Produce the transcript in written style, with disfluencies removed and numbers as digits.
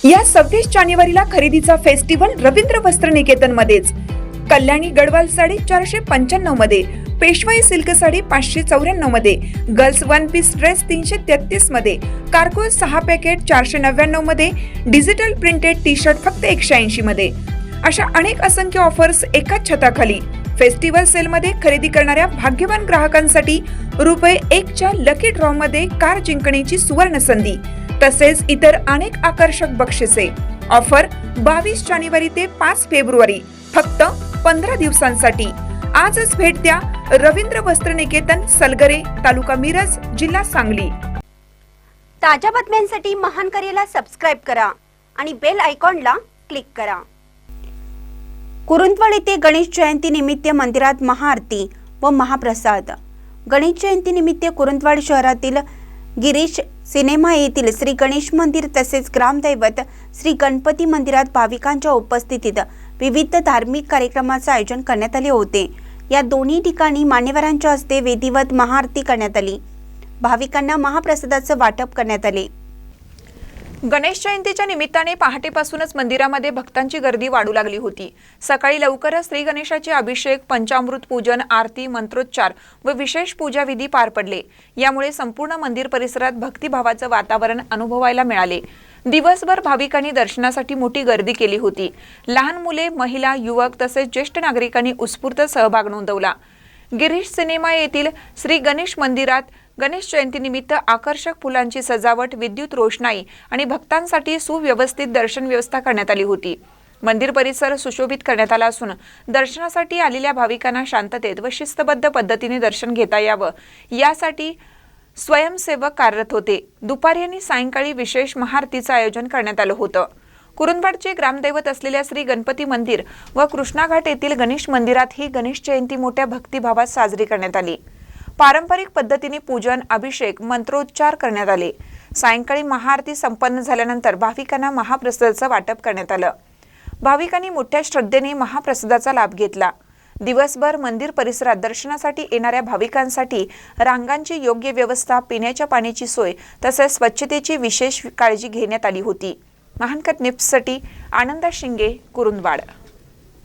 या 26 जानेवारीला खरेदीचा फेस्टिवल रवींद्र वस्त्र निकेतन मध्येच। कल्याणी गडवाल साडी 495 मध्ये, पेशवाई सिल्क साडी 594 मध्ये, गर्ल्स वन पीस ड्रेस 333 मध्ये, कार्गो 6 पॅकेट 499 मध्ये, डिजिटल प्रिंटेड टी शर्ट फक्त 180 मध्ये। अशा अनेक असंख्य ऑफर्स एकाच छताखाली। फेस्टिवल सेल मध्ये खरेदी करणाऱ्या भाग्यवान ग्राहकांसाठी ₹1 च्या लकी ड्रॉ मध्ये कार जिंकण्याची सुवर्ण संधी, तसेच इतर अनेक आकर्षक बक्षिसे। ऑफर 22 जानेवारी ते 5 फेब्रुवारी, फक्त 15 दिवसांसाठी। आजच भेट द्या रवींद्र वस्त्र निकेतन, सलगरे, तालुका मिरज, जिल्हा सांगली। ताज्या बातम्यांसाठी महान करेला सबस्क्राइब करा आणि बेल आयकॉनला क्लिक करा। कुरुंदवाड येथे गणेश जयंती निमित्त मंदिरात महाआरती व महाप्रसाद। गणेश जयंती निमित्त कुरुंदवाड शहरातील गिरीश सिनेमा येथील श्री गणेश मंदिर तसेच ग्रामदैवत श्री गणपती मंदिरात भाविकांच्या उपस्थितीत विविध धार्मिक कार्यक्रमाचे आयोजन करण्यात आले होते। या दोन्ही ठिकाणी मान्यवरांच्या हस्ते विधिवत महाआरती करण्यात आली। भाविकांना महाप्रसादाचे वाटप करण्यात आले। गणेश जयंतीच्या निमित्ताने पहाटेपासूनच मंदिरामध्ये भक्तांची गर्दी वाढू लागली होती। सकाळी लवकरच श्री गणेशाचे अभिषेक, पंचामृत पूजन, आरती, मंत्रोच्चार व विशेष पूजा विधी पार पडले। यामुळे संपूर्ण मंदिर परिसरात भक्तिभावाचे वातावरण अनुभवायला मिळाले। दिवसभर भाविकांनी दर्शनासाठी मोठी गर्दी केली होती। लहान मुले, महिला, युवक तसेच ज्येष्ठ नागरिकांनी उत्स्फूर्त सहभाग नोंदवला। गिरीश सिनेमा येथील श्री गणेश मंदिरात गणेश जयंतीनिमित्त आकर्षक फुलांची सजावट, विद्युत रोषणाई आणि भक्तांसाठी सुव्यवस्थित दर्शन व्यवस्था करण्यात आली होती। मंदिर परिसर सुशोभित करण्यात आला असून दर्शनासाठी आलेल्या भाविकांना शांततेत व शिस्तबद्ध पद्धतीने दर्शन घेता यावं यासाठी स्वयंसेवक कार्यरत होते। दुपारी आणि सायंकाळी विशेष महाआरतीचं आयोजन करण्यात आलं होतं। कुरुंदवाडचे ग्रामदैवत असलेल्या श्री गणपती मंदिर व कृष्णाघाट येथील गणेश मंदिरात ही गणेश जयंती मोठ्या भक्तिभावात साजरी करण्यात आली। पारंपरिक पद्धतीने पूजन, अभिषेक, मंत्रोच्चार करण्यात आले। सायंकाळी महाआरती संपन्न झाल्यानंतर भाविकांना महाप्रसादाचं वाटप करण्यात आलं। भाविकांनी मोठ्या श्रद्धेने महाप्रसादाचा लाभ घेतला। दिवसभर मंदिर परिसरात दर्शनासाठी येणाऱ्या भाविकांसाठी रांगांची योग्य व्यवस्था, पिण्याच्या पाण्याची सोय तसेच स्वच्छतेची विशेष काळजी घेण्यात आली होती। महानकर न्यूजसाठी आनंदा शिंगे, कुरुंदवाड।